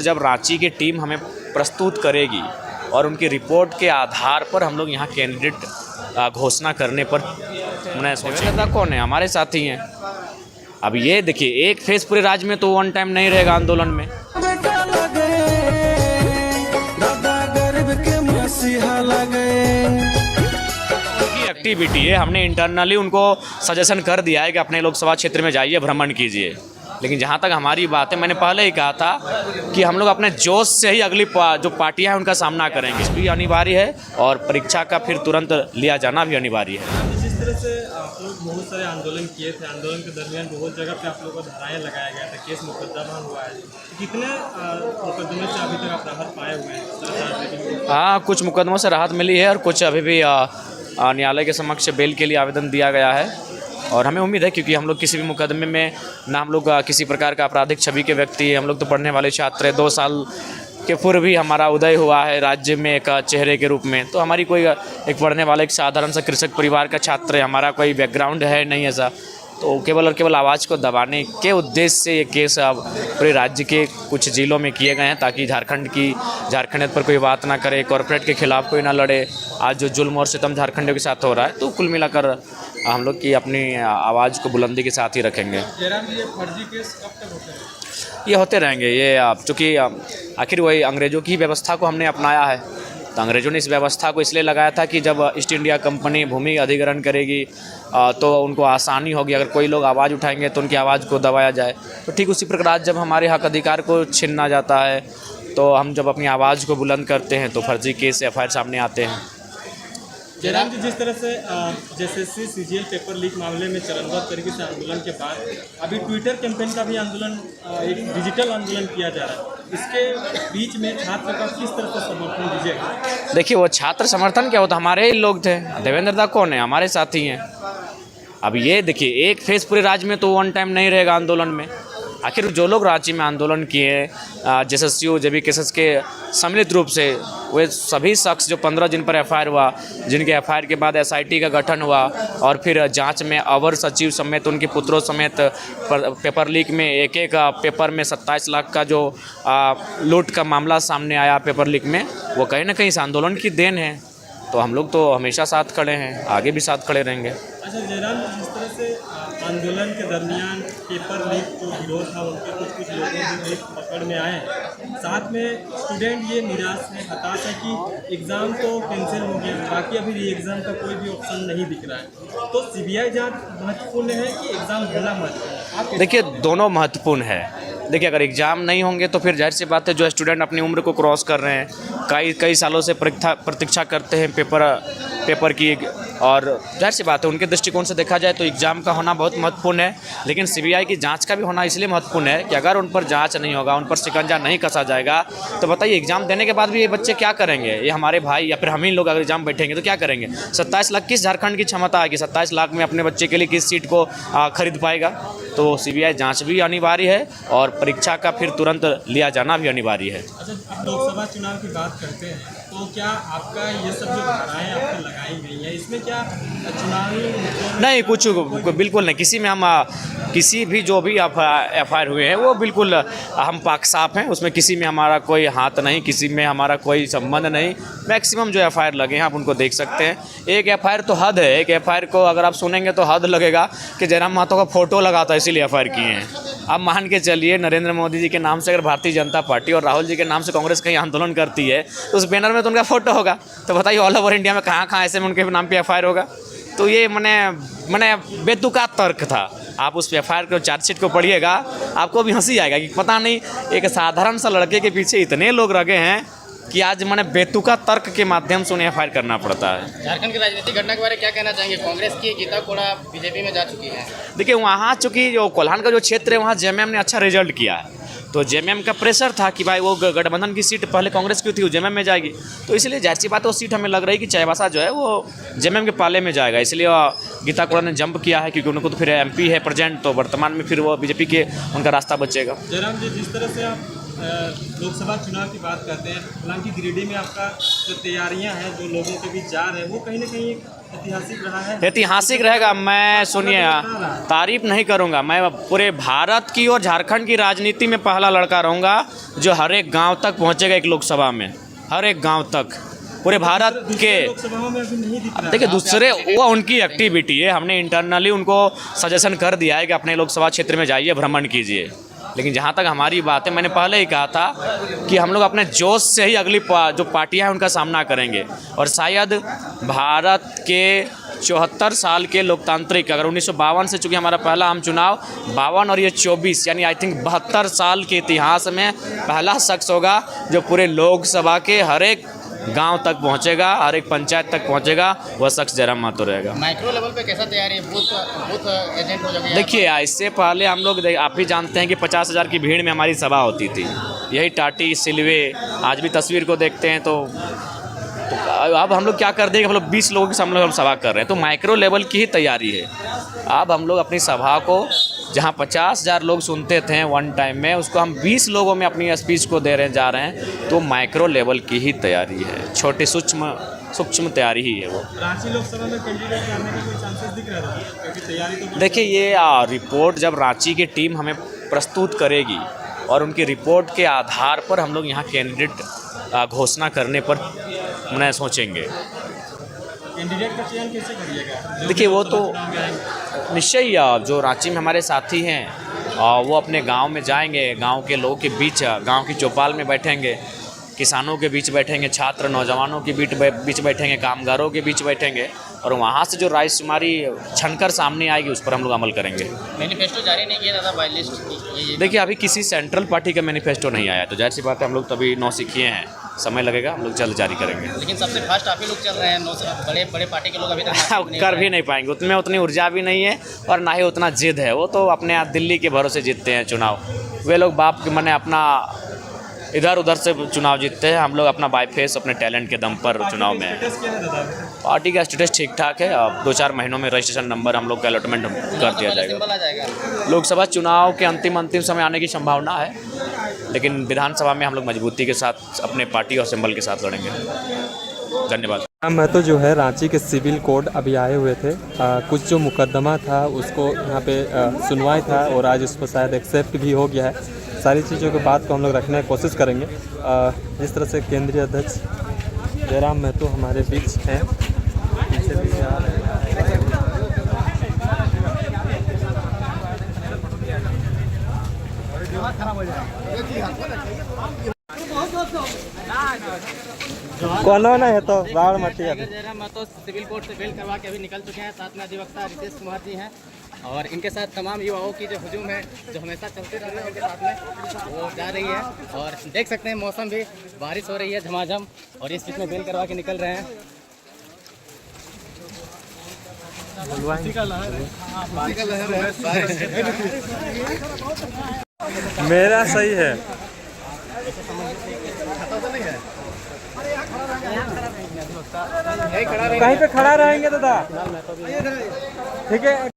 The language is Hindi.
जब रांची की टीम हमें प्रस्तुत करेगी और उनकी रिपोर्ट के आधार पर हम लोग यहाँ कैंडिडेट घोषणा करने पर मैंने सोचा था कौन है, हमारे साथी हैं। अब ये देखिए, एक फेस पूरे राज्य में तो वन टाइम नहीं रहेगा आंदोलन में। उनकी एक्टिविटी है, हमने इंटरनली उनको सजेशन कर दिया है कि अपने लोकसभा क्षेत्र में जाइए, भ्रमण कीजिए। लेकिन जहाँ तक हमारी बात है, मैंने पहले ही कहा था कि हम लोग अपने जोश से ही अगली जो पार्टियां हैं उनका सामना करेंगे। इस भी अनिवार्य है और परीक्षा का फिर तुरंत लिया जाना भी अनिवार्य है। जिस तरह से आप लोग बहुत सारे आंदोलन किए थे, आंदोलन के दरमियान बहुत जगह पे आप लोगों को धाराएं लगाया गया था, केस मुकदमा हुआ है, कितने मुकदमे से अभी तक आप राहत पाए हुए हैं? हाँ, कुछ मुकदमों से राहत मिली है और कुछ अभी भी न्यायालय के समक्ष बेल के लिए आवेदन दिया गया है। और हमें उम्मीद है, क्योंकि हम लोग किसी भी मुकदमे में ना हम लोग किसी प्रकार का आपराधिक छवि के व्यक्ति हैं, हम लोग तो पढ़ने वाले छात्र हैं। 2 साल के पूर्व भी हमारा उदय हुआ है राज्य में एक चेहरे के रूप में। तो हमारी कोई एक पढ़ने वाला एक साधारण सा कृषक परिवार का छात्र है, हमारा कोई बैकग्राउंड है नहीं ऐसा। तो केवल और केवल आवाज़ को दबाने के उद्देश्य से ये केस अब पूरे राज्य के कुछ जिलों में किए गए हैं, ताकि झारखंड पर कोई बात ना करे, कॉरपोरेट के खिलाफ कोई ना लड़े। आज जो जुल्म और सितम झारखंडियों के साथ हो रहा है, तो कुल मिलाकर हम लोग की अपनी आवाज़ को बुलंदी के साथ ही रखेंगे। जयराम जी, ये फर्जी केस कब तक होते हैं? ये होते रहेंगे। ये चूँकि आखिर वही अंग्रेज़ों की व्यवस्था को हमने अपनाया है, तो अंग्रेज़ों ने इस व्यवस्था को इसलिए लगाया था कि जब ईस्ट इंडिया कंपनी भूमि अधिग्रहण करेगी तो उनको आसानी होगी, अगर कोई लोग आवाज़ उठाएंगे तो उनकी आवाज़ को दबाया जाए। तो ठीक उसी प्रकार जब हमारे हक अधिकार को छीना जाता है, तो हम जब अपनी आवाज़ को बुलंद करते हैं तो फर्जी केस FIR सामने आते हैं। जयराम जी, जिस तरह से JSSC CGL पेपर लीक मामले में चरणबद्ध तरीके से आंदोलन के बाद अभी ट्विटर कैंपेन का भी आंदोलन, एक डिजिटल आंदोलन किया जा रहा है, इसके बीच में छात्र का किस तरह से समर्थन दीजिएगा? देखिए, वो छात्र समर्थन क्या होता, हमारे ही लोग थे। देवेंद्र दा कौन है, हमारे साथी हैं। अब ये देखिए, एक फेस पूरे राज्य में तो वन टाइम नहीं रहेगा आंदोलन में। आखिर जो लोग रांची में आंदोलन किए, JSSU JB केसेस के सम्मिलित रूप से, वे सभी शख्स जो 15 जिन पर FIR हुआ, जिनके FIR के बाद SIT का गठन हुआ और फिर जांच में अवर सचिव समेत उनके पुत्रों समेत पेपर लीक में एक पेपर में 27 लाख का जो लूट का मामला सामने आया पेपर लीक में, वो कहीं ना कहीं इस आंदोलन की देन है। तो हम लोग तो हमेशा साथ खड़े हैं, आगे भी साथ खड़े रहेंगे। अच्छा जयराम, जिस तरह से आंदोलन के दरमियान पेपर लीक जो विरोध था, उनके कुछ लोगों भी पकड़ में आए, साथ में स्टूडेंट ये निराश है, हताश है कि एग्ज़ाम तो कैंसिल हो गया, बाकी अभी री एग्ज़ाम का कोई भी ऑप्शन नहीं दिख रहा है। तो CBI जांच महत्वपूर्ण है कि एग्ज़ाम होना महत्वपूर्ण है? देखिए, दोनों महत्वपूर्ण है। देखिए, अगर एग्ज़ाम नहीं होंगे तो फिर जाहिर सी बात है, जो स्टूडेंट अपनी उम्र को क्रॉस कर रहे हैं, कई सालों से प्रतीक्षा करते हैं पेपर की, और जाहिर सी बात है उनके दृष्टिकोण से देखा जाए तो एग्ज़ाम का होना बहुत महत्वपूर्ण है। लेकिन CBI की जांच का भी होना इसलिए महत्वपूर्ण है कि अगर उन पर जांच नहीं होगा, उन पर शिकंजा नहीं कसा जाएगा, तो बताइए एग्ज़ाम देने के बाद भी ये बच्चे क्या करेंगे? ये हमारे भाई या फिर हम ही लोग अगर एग्ज़ाम बैठेंगे तो क्या करेंगे? 27 लाख किस झारखंड की क्षमता है कि 27 लाख में अपने बच्चे के लिए किस सीट को खरीद पाएगा? तो CBI जाँच भी अनिवार्य है और परीक्षा का फिर तुरंत लिया जाना भी अनिवार्य है। अच्छा, अब लोकसभा चुनाव की बात करते हैं, तो क्या आपका ये सब जो धाराएँ आपको लगाई गई हैं, इसमें क्या चुनावी नहीं, कुछ बिल्कुल नहीं। किसी में हम किसी भी जो भी FIR हुए हैं वो बिल्कुल हम पाक साफ हैं, उसमें किसी में हमारा कोई हाथ नहीं, किसी में हमारा कोई संबंध नहीं। मैक्सिमम जो FIR लगे हैं आप उनको देख सकते हैं। एक FIR तो हद है, एक FIR को अगर आप सुनेंगे तो हद लगेगा कि जयराम महतो का फ़ोटो लगा था इसीलिए FIR किए हैं। अब मान के चलिए, नरेंद्र मोदी जी के नाम से अगर भारतीय जनता पार्टी और राहुल जी के नाम से कांग्रेस कहीं आंदोलन करती है तो उस बैनर में तो उनका फ़ोटो होगा। तो बताइए ऑल ओवर इंडिया में कहाँ ऐसे में उनके नाम पे FIR होगा? तो ये मने बेतुका तर्क था। आप उस FIR को, चार्जशीट को पढ़िएगा, आपको भी हंसी आएगा कि पता नहीं एक साधारण सा लड़के के पीछे इतने लोग लगे हैं कि आज मैंने बेतुका तर्क के माध्यम से उन्हें FIR करना पड़ता है। झारखंड की राजनीतिक घटना के बारे में क्या कहना चाहेंगे? कांग्रेस की गीता कोड़ा BJP में जा चुकी है। देखिए, वहाँ चूँकि जो कोल्हान का जो क्षेत्र है, वहाँ JMM ने अच्छा रिजल्ट किया है, तो JMM का प्रेशर था कि भाई वो गठबंधन की सीट पहले कांग्रेस की थी, वो JMM में जाएगी। तो इसलिए जाहिर सी बात है वो सीट हमें लग रही है कि चाईबासा जो है वो JMM के पाले में जाएगा। इसलिए गीता कोड़ा ने जंप किया है, क्योंकि उनको तो फिर MP है प्रेजेंट, तो वर्तमान में फिर वो BJP के उनका रास्ता बचेगा। जयराम जी, जिस तरह से आप लोकसभा चुनाव की बात करते हैं, हालांकि गिरिडीह में आपका जो तैयारियां हैं, जो लोगों के बीच जा रहे हैं, वो कहीं ना कहीं ऐतिहासिक रहा है। ऐतिहासिक रहेगा। मैं सुनिए, तारीफ नहीं करूंगा, मैं पूरे भारत की और झारखंड की राजनीति में पहला लड़का रहूंगा जो हर एक गांव तक पहुंचेगा एक लोकसभा में, हर एक गांव तक पूरे भारत के। लोकसभाओं में अभी नहीं दिख अब रहा देखिए है। दूसरे वो उनकी एक्टिविटी है, हमने इंटरनली उनको सजेशन कर दिया है कि अपने लोकसभा क्षेत्र में जाइए, भ्रमण कीजिए। लेकिन जहाँ तक हमारी बात है, मैंने पहले ही कहा था कि हम लोग अपने जोश से ही अगली जो पार्टियां हैं उनका सामना करेंगे। और शायद भारत के 74 साल के लोकतांत्रिक, अगर 1952 से चूँकि हमारा पहला आम चुनाव 52 और ये 24 यानी आई थिंक 72 साल के इतिहास में पहला शख्स होगा जो पूरे लोकसभा के हर एक गांव तक पहुंचेगा, हर एक पंचायत तक पहुंचेगा, वह शख्स जयराम महतो रहेगा। माइक्रो लेवल पे कैसा तैयारी है? बूथ एजेंट हो जाएगा? देखिए, इससे पहले हम लोग आप ही जानते हैं कि 50,000 की भीड़ में हमारी सभा होती थी, यही टाटी सिलवे। आज भी तस्वीर को देखते हैं तो अब हम लोग क्या कर देंगे, हम लोग 20 लोगों के हम सभा कर रहे हैं, तो माइक्रो लेवल की ही तैयारी है। अब हम लोग अपनी सभा को जहां 50,000 लोग सुनते थे वन टाइम में, उसको हम 20 लोगों में अपनी स्पीच को जा रहे हैं, तो माइक्रो लेवल की ही तैयारी है, छोटे सूक्ष्म तैयारी ही है वो। रांची लोकसभा में कैंडिडेट करने के कोई चांसेस दिख रहे हैं? क्योंकि तैयारी तो देखिए, ये रिपोर्ट जब रांची की टीम हमें प्रस्तुत करेगी और उनकी रिपोर्ट के आधार पर हम लोग यहाँ कैंडिडेट घोषणा करने पर मैं सोचेंगे। कैंडिडेट का चयन कैसे करिएगा? देखिए, वो तो निश्चय ही जो रांची में हमारे साथी हैं वो अपने गांव में जाएंगे, गांव के लोगों के बीच, गांव की चौपाल में बैठेंगे, किसानों के बीच बैठेंगे, छात्र नौजवानों के बीच बैठेंगे, कामगारों के बीच बैठेंगे, और वहाँ से जो रायशुमारी छनकर सामने आएगी उस पर हम लोग अमल करेंगे। मैनिफेस्टो जारी नहीं किया दादा, बाई लिस्ट? देखिए, अभी किसी सेंट्रल पार्टी का मैनिफेस्टो नहीं आया, तो जाहिर सी बात है हम लोग तभी नौसिखिए हैं, समय लगेगा, हम लोग जल्द जारी करेंगे। लेकिन सबसे फास्ट आप ही लोग चल रहे हैं, बड़े पार्टी के लोग अभी तक कर भी नहीं पाएंगे, उसमें उतनी ऊर्जा भी नहीं है और ना ही उतना जिद है। वो तो अपने यहाँ दिल्ली के भरोसे जीतते हैं चुनाव, वे लोग बाप के मने अपना इधर उधर से चुनाव जीतते हैं, हम लोग अपना बाई फेस अपने टैलेंट के दम पर चुनाव में हैं। स्टेटस क्या है दादा? पार्टी का स्टेटस ठीक ठाक है, अब 2-4 महीनों में रजिस्ट्रेशन नंबर हम लोग का अलॉटमेंट कर दिया जाएगा। सिंबल आ जाएगा। लोकसभा चुनाव के अंतिम समय आने की संभावना है, लेकिन विधानसभा में हम लोग मजबूती के साथ अपने पार्टी और सिंबल के साथ लड़ेंगे। धन्यवाद। महतो जो है रांची के सिविल कोर्ट अभी आए हुए थे, कुछ जो मुकदमा था उसको यहाँ पे सुनवाई था और आज उसको शायद एक्सेप्ट भी हो गया है। सारी चीज़ों की बात को हम लोग रखने की कोशिश करेंगे। जिस तरह से केंद्रीय अध्यक्ष जयराम महतो हमारे बीच हैं, पीछे भी जा रहे हैं। कौन ना है तो बाढ़ मटी है। जयराम महतो सिविल कोर्ट से बेल करवा के अभी निकल चुके हैं, साथ में अधिवक्ता रितेश कुमार जी हैं, और इनके साथ तमाम युवाओं की जो हुजूम है, जो हमेशा चलते रहते हैं उनके साथ में, वो जा रही है। और देख सकते हैं मौसम भी, बारिश हो रही है झमाझम, और इस चीज़ में बेल करवा के निकल रहे हैं। मेरा सही है, कहीं पे खड़ा रहेंगे दादा, ठीक है।